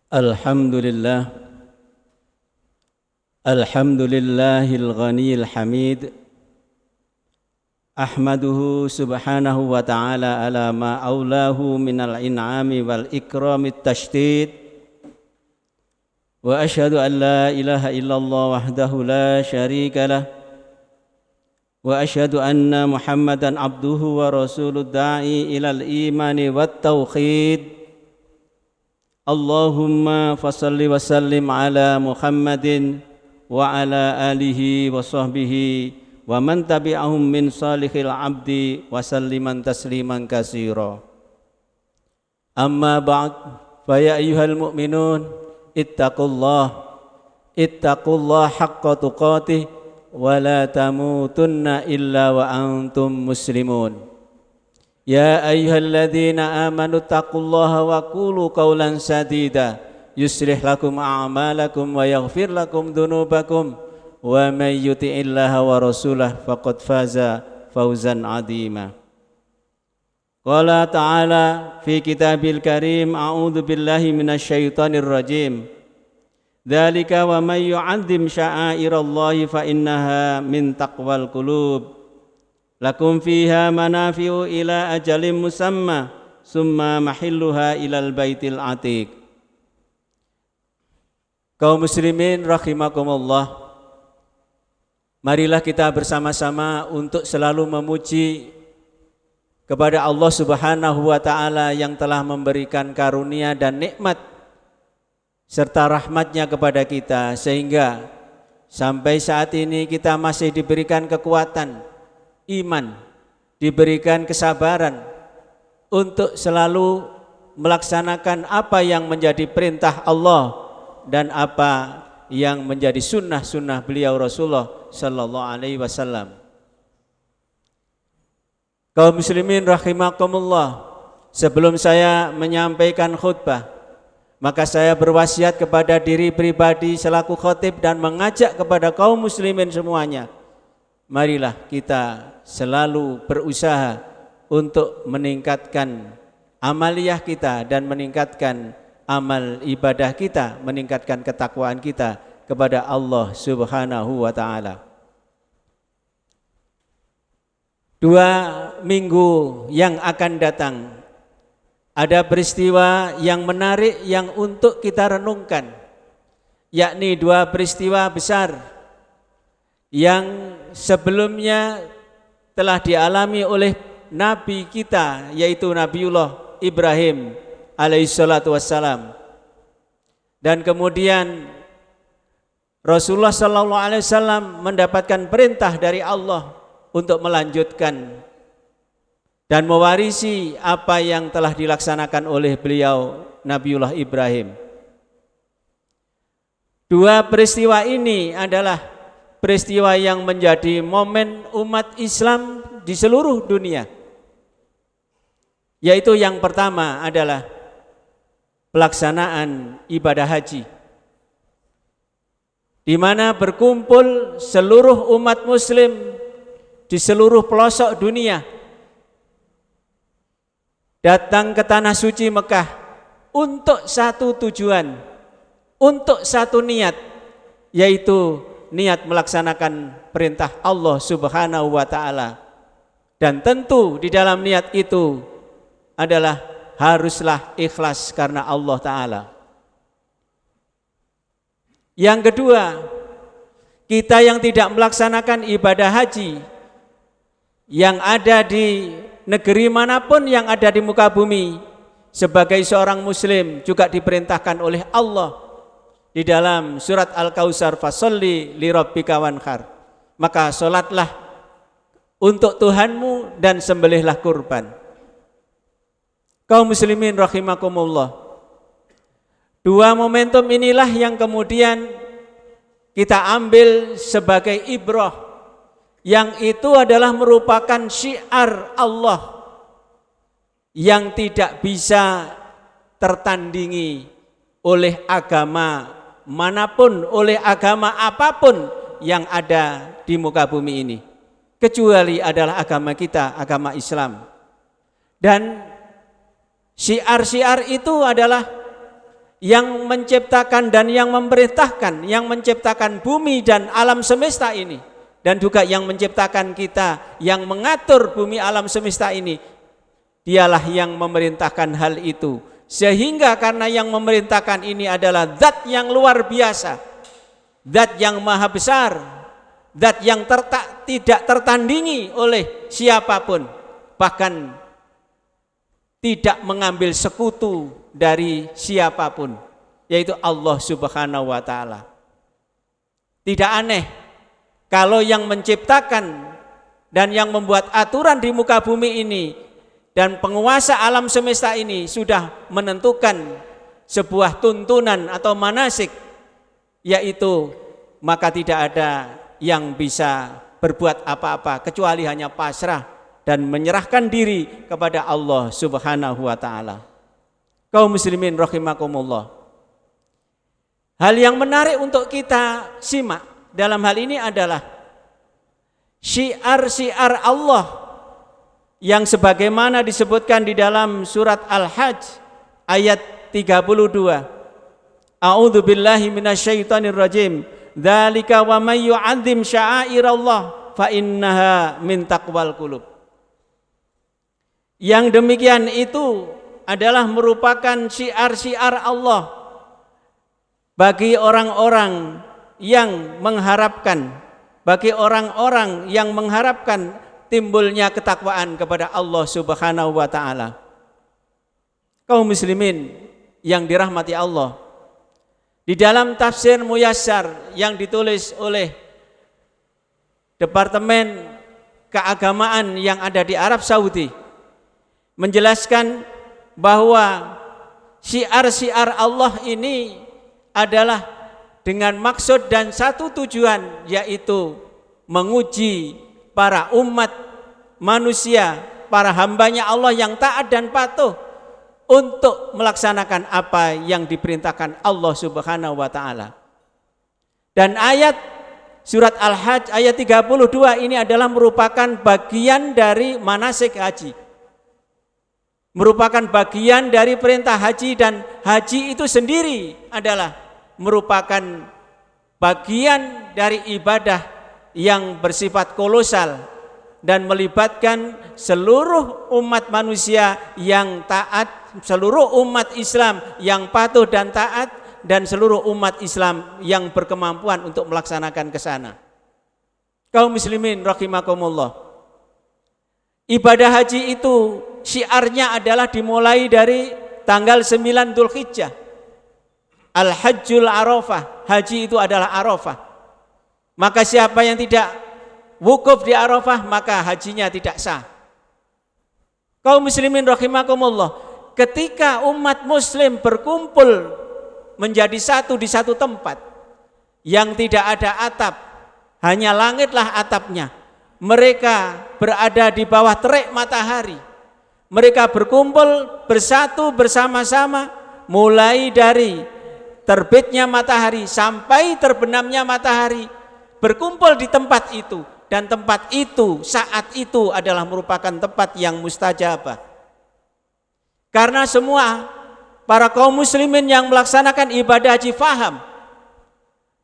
Alhamdulillah, alhamdulillahil ghaniyil hamid. Ahmaduhu subhanahu wa ta'ala ala ma aulahu minal in'ami wal ikramit tashdid. Wa ashhadu an la ilaha illallah wahdahu la syarika lah. Wa ashhadu anna Muhammadan abduhu wa rasuluh da'i ilal imani wat tauhid. Allahumma fasalli wa sallim ala Muhammadin wa ala alihi wa sahbihi wa man tabi'ahum min salihil abdi wa salliman tasliman katsira. Amma ba'd, fa ya ayyuhal mu'minun ittaqullah haqqa tuqatih wa la tamutunna illa wa antum muslimun. Ya ayyuhalladzina amanu taqullaha wa qulu qawlan sadida yuslih lakum a'malakum wa yaghfir lakum dhunubakum wa may yuti'illaha wa rasulahu faqad faza fawzan 'azima. Qala ta'ala fi kitabil karim a'udzu billahi minasyaitonir rajim. Dzalika wa may yu'azzim sya'airallahi fa innaha min taqwal qulub. Lakum fiha manafi'u ila ajalim musamma summa mahilluha ilal baitil atiq. Kaum muslimin rahimakumullah, marilah kita bersama-sama untuk selalu memuji kepada Allah Subhanahu wa ta'ala yang telah memberikan karunia dan nikmat serta rahmatnya kepada kita, sehingga sampai saat ini kita masih diberikan kekuatan iman, diberikan kesabaran untuk selalu melaksanakan apa yang menjadi perintah Allah dan apa yang menjadi sunnah-sunnah beliau Rasulullah sallallahu alaihi wasallam. Kaum muslimin rahimakumullah, sebelum saya menyampaikan khutbah, maka saya berwasiat kepada diri pribadi selaku khatib dan mengajak kepada kaum muslimin semuanya, marilah kita selalu berusaha untuk meningkatkan amaliyah kita dan meningkatkan amal ibadah kita, meningkatkan ketakwaan kita kepada Allah Subhanahu wa ta'ala. 2 minggu yang akan datang ada peristiwa yang menarik yang untuk kita renungkan, yakni 2 peristiwa besar yang sebelumnya telah dialami oleh Nabi kita, yaitu Nabiullah Ibrahim alaihissalatu wassalam. Dan kemudian Rasulullah sallallahu alaihi wasallam mendapatkan perintah dari Allah untuk melanjutkan dan mewarisi apa yang telah dilaksanakan oleh beliau Nabiullah Ibrahim. 2 peristiwa ini adalah peristiwa yang menjadi momen umat Islam di seluruh dunia, yaitu yang pertama adalah pelaksanaan ibadah haji, di mana berkumpul seluruh umat muslim di seluruh pelosok dunia datang ke tanah suci Mekah untuk satu tujuan, untuk satu niat, yaitu niat melaksanakan perintah Allah Subhanahu wa ta'ala. Dan tentu di dalam niat itu adalah haruslah ikhlas karena Allah ta'ala. Yang kedua, kita yang tidak melaksanakan ibadah haji, yang ada di negeri manapun yang ada di muka bumi, sebagai seorang muslim juga diperintahkan oleh Allah di dalam surat Al-Kautsar, fasolli li rabbika wanhar, maka solatlah untuk Tuhanmu dan sembelihlah kurban. Kaum muslimin rahimakumullah, 2 momentum inilah yang kemudian kita ambil sebagai ibrah, yang itu adalah merupakan syiar Allah yang tidak bisa tertandingi oleh agama manapun, oleh agama apapun yang ada di muka bumi ini, kecuali adalah agama kita, agama Islam. Dan syiar-syiar itu adalah yang menciptakan dan yang memerintahkan, yang menciptakan bumi dan alam semesta ini, dan juga yang menciptakan kita, yang mengatur bumi alam semesta ini, dialah yang memerintahkan hal itu. Sehingga karena yang memerintahkan ini adalah zat yang luar biasa, zat yang maha besar, zat yang tidak tertandingi oleh siapapun, bahkan tidak mengambil sekutu dari siapapun, yaitu Allah Subhanahu wa ta'ala. Tidak aneh kalau yang menciptakan dan yang membuat aturan di muka bumi ini dan penguasa alam semesta ini sudah menentukan sebuah tuntunan atau manasik, yaitu maka tidak ada yang bisa berbuat apa-apa kecuali hanya pasrah dan menyerahkan diri kepada Allah Subhanahu wa ta'ala. Kaum muslimin rahimakumullah. Hal yang menarik untuk kita simak dalam hal ini adalah syiar-syiar Allah yang sebagaimana disebutkan di dalam surat Al-Hajj ayat 32. A'udzu billahi minasyaitonir rajim. Dzalika wa may yu'azzim sya'airallah fa innaha min taqwal qulub. Yang demikian itu adalah merupakan syiar-syiar Allah bagi orang-orang yang mengharapkan, bagi orang-orang yang mengharapkan timbulnya ketakwaan kepada Allah Subhanahu wa ta'ala. Kaum muslimin yang dirahmati Allah, di dalam tafsir Muyassar yang ditulis oleh Departemen Keagamaan yang ada di Arab Saudi, menjelaskan bahwa syiar-syiar Allah ini adalah dengan maksud dan satu tujuan, yaitu menguji para umat manusia, para hambanya Allah yang taat dan patuh untuk melaksanakan apa yang diperintahkan Allah Subhanahu wa ta'ala. Dan ayat surat Al-Hajj ayat 32 ini adalah merupakan bagian dari manasik haji, merupakan bagian dari perintah haji, dan haji itu sendiri adalah merupakan bagian dari ibadah yang bersifat kolosal dan melibatkan seluruh umat manusia yang taat, seluruh umat Islam yang patuh dan taat, dan seluruh umat Islam yang berkemampuan untuk melaksanakan ke sana. Kaum muslimin rahimakumullah, ibadah haji itu syiarnya adalah dimulai dari tanggal 9 Dzulhijjah. Al-Hajjul Arafah, haji itu adalah Arafah. Maka siapa yang tidak wukuf di Arafah, maka hajinya tidak sah. Kaum muslimin rahimakumullah, ketika umat muslim berkumpul menjadi satu di satu tempat yang tidak ada atap, hanya langitlah atapnya, mereka berada di bawah terik matahari, mereka berkumpul bersatu bersama-sama mulai dari terbitnya matahari sampai terbenamnya matahari, berkumpul di tempat itu, dan tempat itu saat itu adalah merupakan tempat yang mustajabah. Karena semua para kaum muslimin yang melaksanakan ibadah haji faham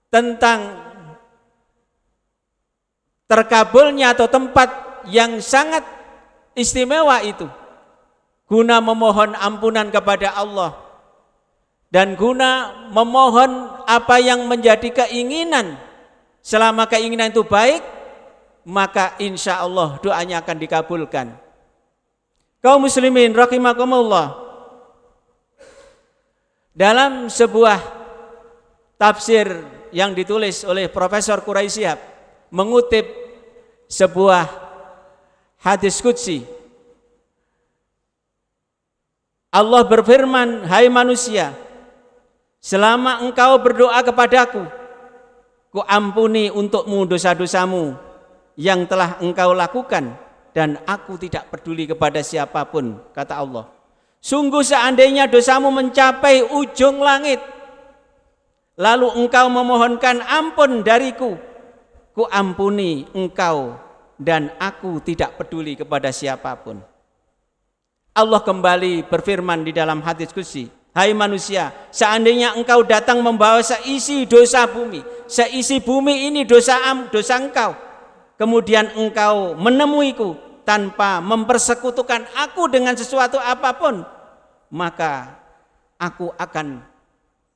tentang terkabulnya atau tempat yang sangat istimewa itu, guna memohon ampunan kepada Allah dan guna memohon apa yang menjadi keinginan. Selama keinginan itu baik, maka insya Allah doanya akan dikabulkan. Kaum muslimin rahimakumullah, dalam sebuah tafsir yang ditulis oleh Profesor Quraisy Shihab mengutip sebuah hadis qudsi, Allah berfirman, hai manusia, selama engkau berdoa kepadaku, ku ampuni untukmu dosa-dosamu yang telah engkau lakukan, dan aku tidak peduli kepada siapapun, kata Allah. Sungguh seandainya dosamu mencapai ujung langit, lalu engkau memohonkan ampun dariku, ku ampuni engkau dan aku tidak peduli kepada siapapun. Allah kembali berfirman di dalam hadis qudsi, Hai manusia, seandainya engkau datang membawa seisi dosa bumi, seisi bumi ini dosa engkau, kemudian engkau menemuiku tanpa mempersekutukan aku dengan sesuatu apapun, maka aku akan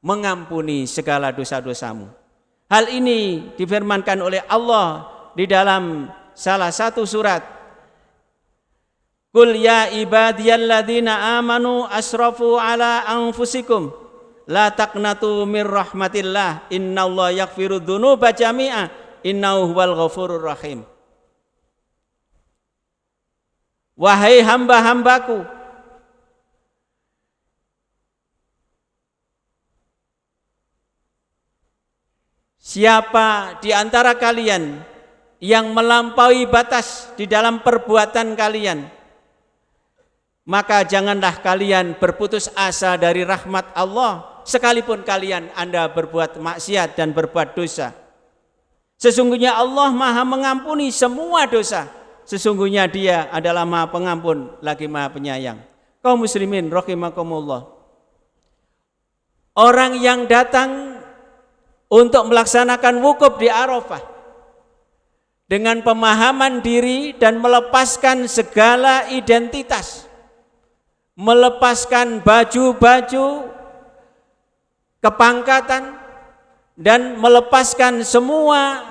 mengampuni segala dosa-dosamu. Hal ini difirmankan oleh Allah di dalam salah satu surat, Qul ya ibadiyalladzina amanu asrafu ala anfusikum la taqnatu mir rahmatillah innallaha yaghfiru dzunuba jami'a innahu huwal ghafurur rahim. Wahai hamba-hambaku, siapa di antara kalian yang melampaui batas di dalam perbuatan kalian, maka janganlah kalian berputus asa dari rahmat Allah sekalipun kalian Anda berbuat maksiat dan berbuat dosa. Sesungguhnya Allah Maha mengampuni semua dosa. Sesungguhnya Dia adalah Maha Pengampun lagi Maha Penyayang. Kaum muslimin rahimakumullah. Orang yang datang untuk melaksanakan wukuf di Arafah dengan pemahaman diri dan melepaskan segala identitas, melepaskan baju-baju kepangkatan dan melepaskan semua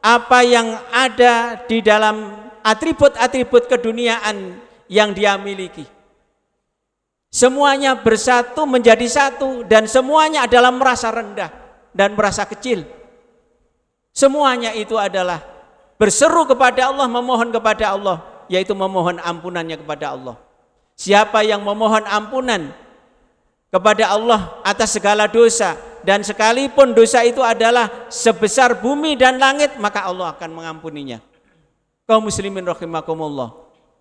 apa yang ada di dalam atribut-atribut keduniaan yang dia miliki. Semuanya bersatu menjadi satu dan semuanya adalah merasa rendah dan merasa kecil. Semuanya itu adalah berseru kepada Allah, memohon kepada Allah, yaitu memohon ampunannya kepada Allah. Siapa yang memohon ampunan kepada Allah atas segala dosa, dan sekalipun dosa itu adalah sebesar bumi dan langit, maka Allah akan mengampuninya. Kaum muslimin rahimakumullah,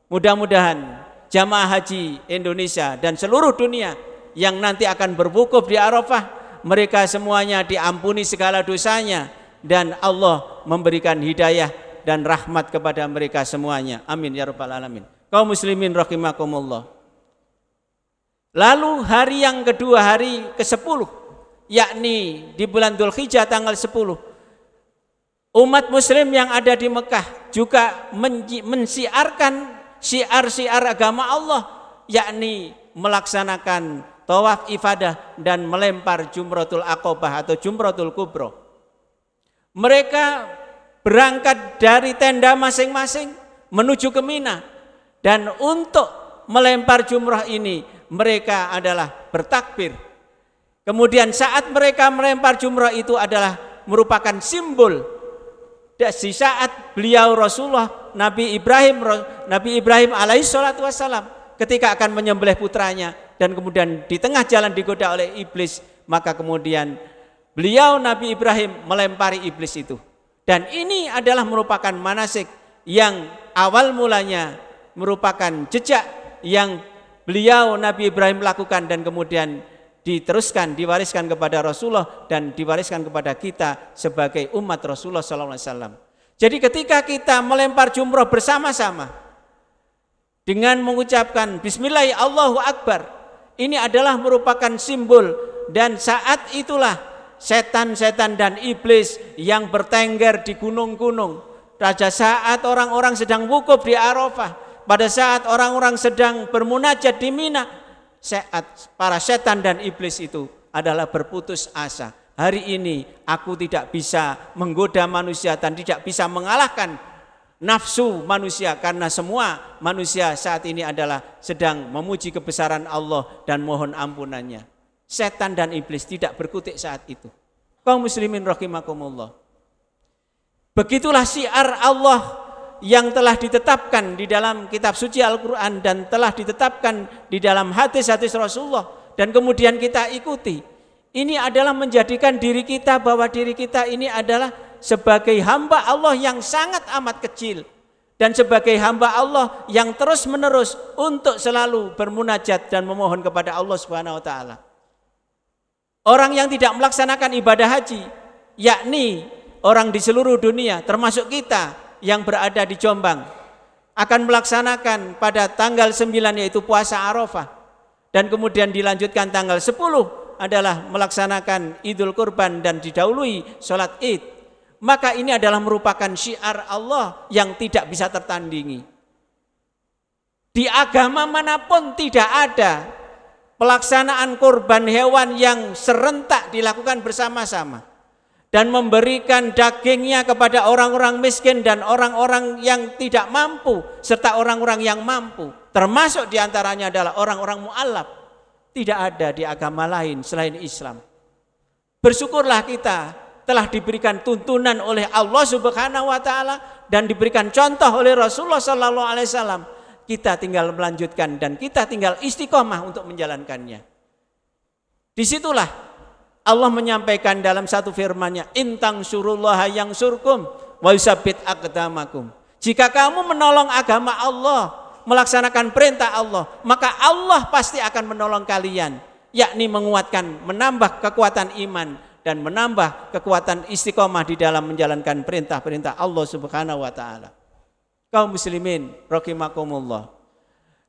mudah-mudahan jamaah haji Indonesia dan seluruh dunia yang nanti akan berwukuf di Arafah, mereka semuanya diampuni segala dosanya dan Allah memberikan hidayah dan rahmat kepada mereka semuanya. Amin ya rabbal alamin. Kaum muslimin rahimakumullah. Lalu hari yang kedua, hari ke-10, yakni di bulan Dzulhijjah tanggal 10, umat muslim yang ada di Mekah juga mensiarkan syiar-syiar agama Allah, yakni melaksanakan tawaf ifadah dan melempar jumratul aqobah atau jumratul kubro. Mereka berangkat dari tenda masing-masing menuju ke Mina, dan untuk melempar jumrah ini mereka adalah bertakbir. Kemudian saat mereka melempar jumrah itu adalah merupakan simbol di saat beliau Rasulullah Nabi Ibrahim alaihissalatu wassalam ketika akan menyembelih putranya, dan kemudian di tengah jalan digoda oleh iblis, maka kemudian beliau Nabi Ibrahim melempari iblis itu. Dan ini adalah merupakan manasik yang awal mulanya merupakan jejak yang beliau Nabi Ibrahim lakukan, dan kemudian diteruskan, diwariskan kepada Rasulullah dan diwariskan kepada kita sebagai umat Rasulullah SAW. Jadi ketika kita melempar jumrah bersama-sama dengan mengucapkan Bismillah Allahu Akbar, ini adalah merupakan simbol, dan saat itulah setan-setan dan iblis yang bertengger di gunung-gunung. Pada saat orang-orang sedang wukuf di Arafah, pada saat orang-orang sedang bermunajat di Mina, saat para setan dan iblis itu adalah berputus asa. Hari ini aku tidak bisa menggoda manusia dan tidak bisa mengalahkan nafsu manusia, karena semua manusia saat ini adalah sedang memuji kebesaran Allah dan mohon ampunannya. Setan dan iblis tidak berkutik saat itu. Kaum muslimin rahimakumullah. Begitulah syiar Allah yang telah ditetapkan di dalam kitab suci Al-Quran dan telah ditetapkan di dalam hadis-hadis Rasulullah, dan kemudian kita ikuti. Ini adalah menjadikan diri kita bahwa diri kita ini adalah sebagai hamba Allah yang sangat amat kecil, dan sebagai hamba Allah yang terus menerus untuk selalu bermunajat dan memohon kepada Allah Subhanahu wa taala. Orang yang tidak melaksanakan ibadah haji, yakni orang di seluruh dunia termasuk kita yang berada di Jombang, akan melaksanakan pada tanggal 9 yaitu puasa Arafah. Dan kemudian dilanjutkan tanggal 10 adalah melaksanakan Idul Kurban dan didahului sholat Id. Maka ini adalah merupakan syiar Allah yang tidak bisa tertandingi. Di agama manapun tidak ada pelaksanaan kurban hewan yang serentak dilakukan bersama-sama dan memberikan dagingnya kepada orang-orang miskin dan orang-orang yang tidak mampu serta orang-orang yang mampu, termasuk diantaranya adalah orang-orang mu'allaf. Tidak ada di agama lain selain Islam. Bersyukurlah kita telah diberikan tuntunan oleh Allah Subhanahu wa taala dan diberikan contoh oleh Rasulullah sallallahu alaihi wasallam. Kita tinggal melanjutkan dan kita tinggal istiqomah untuk menjalankannya. Disitulah Allah menyampaikan dalam satu firman-Nya, "Intang surullaha yang surkum wa yusabbit aqdamakum." Jika kamu menolong agama Allah, melaksanakan perintah Allah, maka Allah pasti akan menolong kalian, yakni menguatkan, menambah kekuatan iman dan menambah kekuatan istiqomah di dalam menjalankan perintah-perintah Allah Subhanahu wa taala. Kaum muslimin rahimakumullah.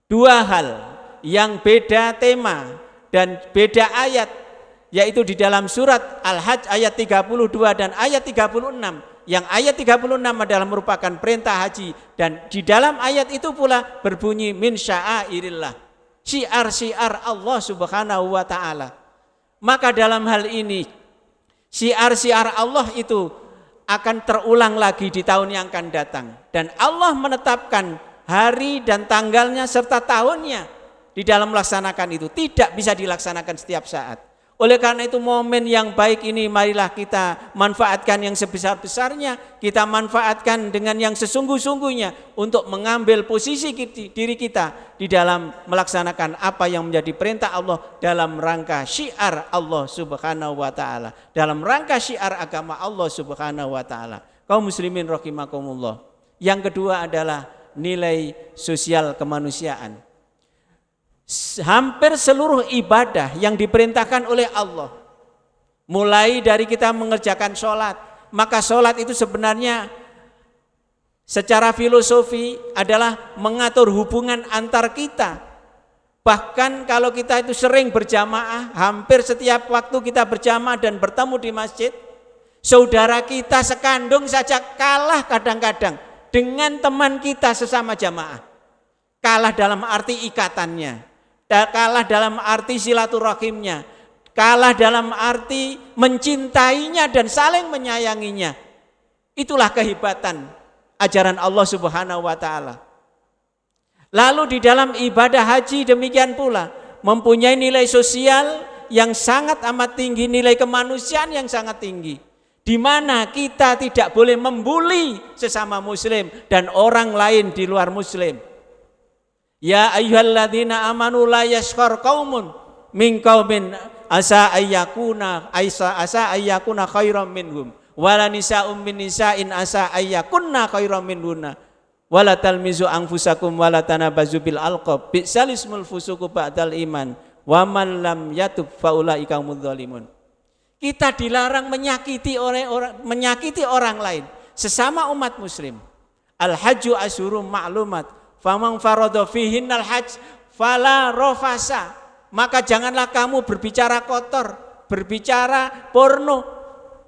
Dua hal yang beda tema dan beda ayat, yaitu di dalam surat Al-Hajj ayat 32 dan ayat 36. Yang ayat 36 adalah merupakan perintah haji dan di dalam ayat itu pula berbunyi min sya'airillah, syiar-syiar Allah Subhanahu wa taala. Maka dalam hal ini syiar-syiar Allah itu akan terulang lagi di tahun yang akan datang dan Allah menetapkan hari dan tanggalnya serta tahunnya di dalam melaksanakan itu. Tidak bisa dilaksanakan setiap saat. Oleh karena itu momen yang baik ini marilah kita manfaatkan yang sebesar-besarnya, kita manfaatkan dengan yang sesungguh-sungguhnya untuk mengambil posisi diri kita di dalam melaksanakan apa yang menjadi perintah Allah dalam rangka syiar Allah Subhanahu wa taala, dalam rangka syiar agama Allah Subhanahu wa taala. Kaum muslimin rahimakumullah. Yang kedua adalah nilai sosial kemanusiaan. Hampir seluruh ibadah yang diperintahkan oleh Allah, mulai dari kita mengerjakan sholat, maka sholat itu sebenarnya secara filosofi adalah mengatur hubungan antar kita. Bahkan kalau kita itu sering berjamaah, hampir setiap waktu kita berjamaah dan bertemu di masjid, saudara kita sekandung saja kalah kadang-kadang dengan teman kita sesama jamaah. Kalah dalam arti ikatannya, kalah dalam arti silaturahimnya, kalah dalam arti mencintainya dan saling menyayanginya. Itulah kehebatan ajaran Allah Subhanahu wa taala. Lalu di dalam ibadah haji demikian pula mempunyai nilai sosial yang sangat amat tinggi, nilai kemanusiaan yang sangat tinggi, di mana kita tidak boleh membuli sesama muslim dan orang lain di luar muslim. Ya ayyuhalladzina amanu la yaskhar qaumun min qaumin asa ayyakuna khairam minhum wala nisa'um min nisa'in asa ayyakunna khairam minhunna wala talmizu anfusakum wala tanabazu bil alqab bi'sal ismul fusuqu ba'dal iman wa man lam yatub faulaika humudz zalimun. Kita dilarang menyakiti orang lain sesama umat muslim. Al-hajju asyurum ma'lumat faman farada fihinnal hajj fala rafasa, maka janganlah kamu berbicara kotor, berbicara porno,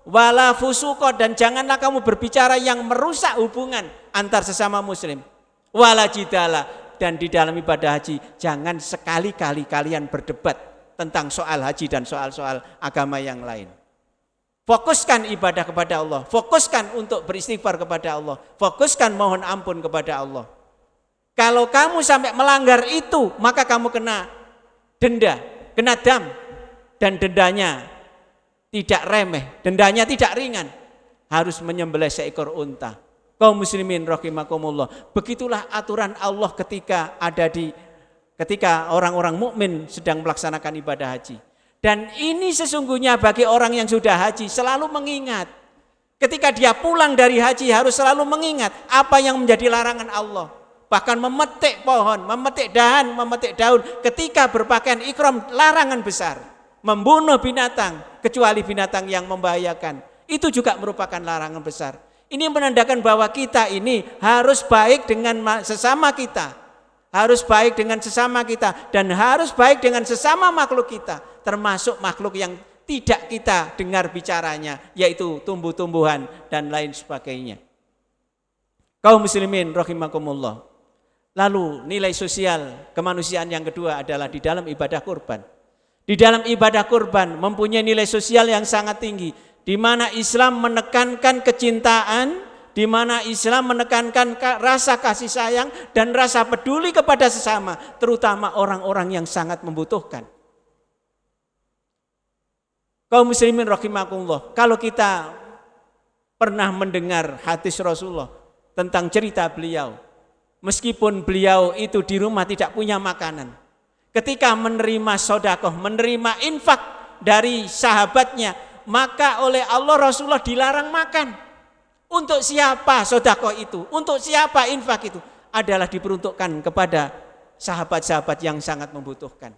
wala fusuqa, dan janganlah kamu berbicara yang merusak hubungan antar sesama muslim, wala jidala, dan di dalam ibadah haji jangan sekali-kali kalian berdebat tentang soal haji dan soal-soal agama yang lain. Fokuskan ibadah kepada Allah, fokuskan untuk beristighfar kepada Allah, fokuskan mohon ampun kepada Allah. Kalau kamu sampai melanggar itu, maka kamu kena denda, kena dam, dan dendanya tidak remeh, dendanya tidak ringan, harus menyembelih seekor unta. Kaum muslimin rahimakumullah, begitulah aturan Allah ketika orang-orang mukmin sedang melaksanakan ibadah haji. Dan ini sesungguhnya bagi orang yang sudah haji selalu mengingat, ketika dia pulang dari haji harus selalu mengingat apa yang menjadi larangan Allah. Bahkan memetik pohon, memetik dahan, memetik daun ketika berpakaian ihram, larangan besar. Membunuh binatang kecuali binatang yang membahayakan, itu juga merupakan larangan besar. Ini menandakan bahwa kita ini harus baik dengan sesama kita, harus baik dengan sesama kita, dan harus baik dengan sesama makhluk kita, termasuk makhluk yang tidak kita dengar bicaranya, yaitu tumbuh-tumbuhan dan lain sebagainya. Kaum muslimin rahimakumullah. Lalu nilai sosial kemanusiaan yang kedua adalah di dalam ibadah kurban. Di dalam ibadah kurban mempunyai nilai sosial yang sangat tinggi, di mana Islam menekankan kecintaan, di mana Islam menekankan rasa kasih sayang dan rasa peduli kepada sesama, terutama orang-orang yang sangat membutuhkan. Kaum muslimin rahimakumullah, kalau kita pernah mendengar hadis Rasulullah tentang cerita beliau, meskipun beliau itu di rumah tidak punya makanan, ketika menerima sedekah, menerima infak dari sahabatnya, maka oleh Allah Rasulullah dilarang makan. Untuk siapa sedekah itu? Untuk siapa infak itu? Adalah diperuntukkan kepada sahabat-sahabat yang sangat membutuhkan.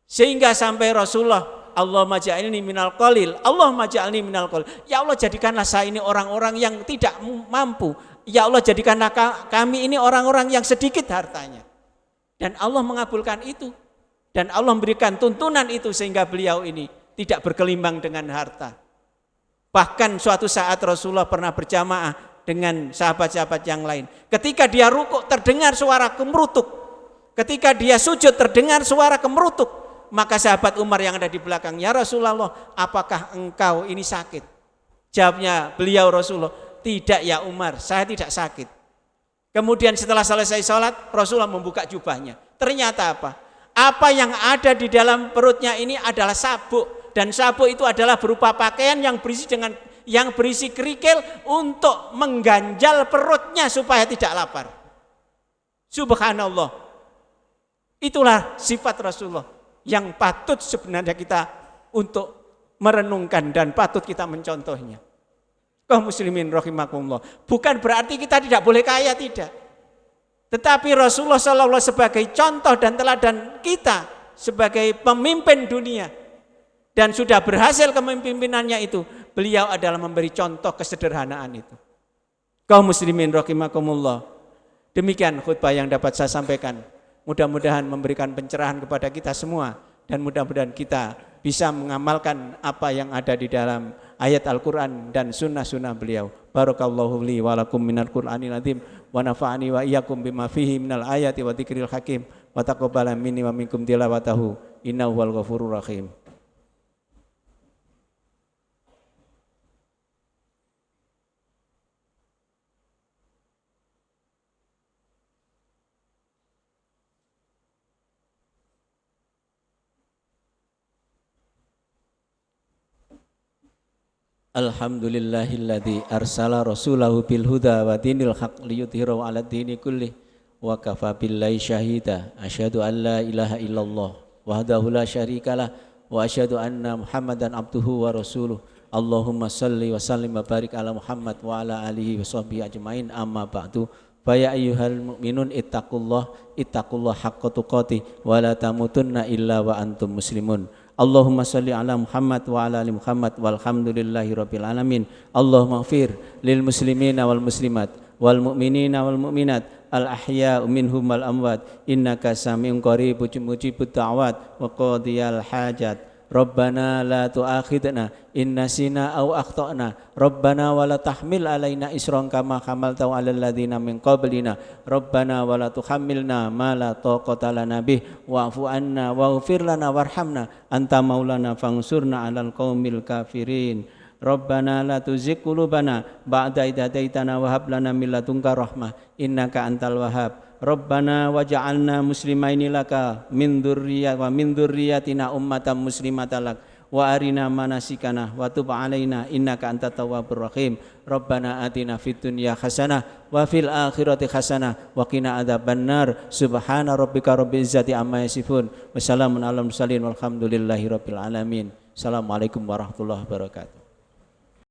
Sehingga sampai Rasulullah, Allahumma ja'alni minal qalil, Allahumma ja'alni minal qalil. Ya Allah, jadikanlah saya ini orang-orang yang tidak mampu. Ya Allah, jadikanlah kami ini orang-orang yang sedikit hartanya. Dan Allah mengabulkan itu. Dan Allah memberikan tuntunan itu sehingga beliau ini tidak berkelimbang dengan harta. Bahkan suatu saat Rasulullah pernah berjamaah dengan sahabat-sahabat yang lain. Ketika dia rukuk terdengar suara kemerutuk. Ketika dia sujud terdengar suara kemerutuk. Maka sahabat Umar yang ada di belakang, ya Rasulullah, apakah engkau ini sakit? Jawabnya beliau Rasulullah, tidak ya Umar, saya tidak sakit. Kemudian setelah selesai sholat, Rasulullah membuka jubahnya. Ternyata apa? Apa yang ada di dalam perutnya ini adalah sabuk. Dan sabuk itu adalah berupa pakaian yang berisi kerikil untuk mengganjal perutnya supaya tidak lapar. Subhanallah. Itulah sifat Rasulullah yang patut sebenarnya kita untuk merenungkan dan patut kita mencontohnya. Kaum muslimin rahimakumullah. Bukan berarti kita tidak boleh kaya, tidak. Tetapi Rasulullah SAW sebagai contoh dan teladan kita sebagai pemimpin dunia, dan sudah berhasil kepemimpinannya itu, beliau adalah memberi contoh kesederhanaan itu. Kaum muslimin rahimakumullah. Demikian khutbah yang dapat saya sampaikan. Mudah-mudahan memberikan pencerahan kepada kita semua, dan mudah-mudahan kita bisa mengamalkan apa yang ada di dalam ayat Al-Quran dan sunnah-sunnah beliau. Barakallahu li wa lakum minal Qur'anil azim wa nafa'ani wa iyyakum bima fihi minal ayati wa dzikril hakim wa taqabbala minni wa minkum tilawatahu innahu wal ghafurur rahim. Alhamdulillahilladzi arsala rasulahu bil huda wa dinil haq liyudhhirahu 'alad dini kullih wa kafa billahi syahida. Asyhadu an la ilaha illallah wahdahu la syarikalah wa asyhadu anna Muhammadan abduhu wa rasuluh. Allahumma salli wa sallim wa barik ala Muhammad wa ala alihi wa sahbihi ajmain, amma ba'du. Fa ya ayyuhal mu'minun ittaqullah haqqa tuqatih wa la tamutunna illa wa antum muslimun. Allahumma salli ala Muhammad wa ala ali Muhammad walhamdulillahi rabbil alamin. Allahumma ighfir lil muslimina wal muslimat wal mu'minina wal mu'minat al ahya'u minhum wal amwat innaka sami'un qaribun mujibud da'wat wa qadiyal hajat. Rabbana la tu'akhidna in nasina aw akhtana. Rabbana wa la tahmil alaina isran kama hamaltahu 'alal ladzina min qablina. Rabbana wa la tuhammilna ma la taqata lana bih wa'fu 'anna waghfir lana warhamna anta maulana fansurna 'alal qaumil kafirin. Rabbana la tuzigh qulubana ba'da idh hadaitana wa hab lana min ladunka rahmah innaka antal wahhab. Rabbana waj'alna muslimaini laka min dzurriyyatina ummatan muslimatan lak wa arina manasikana wa tub alaina innaka antat tawwabur rahim. Rabbana atina fid dunya hasanah wa fil akhirati hasanah wa qina adzabannar. Subhana rabbika rabbil izzati amma yasifun wa salamun alal mursalin walhamdulillahi rabbil alamin. Assalamualaikum warahmatullahi wabarakatuh.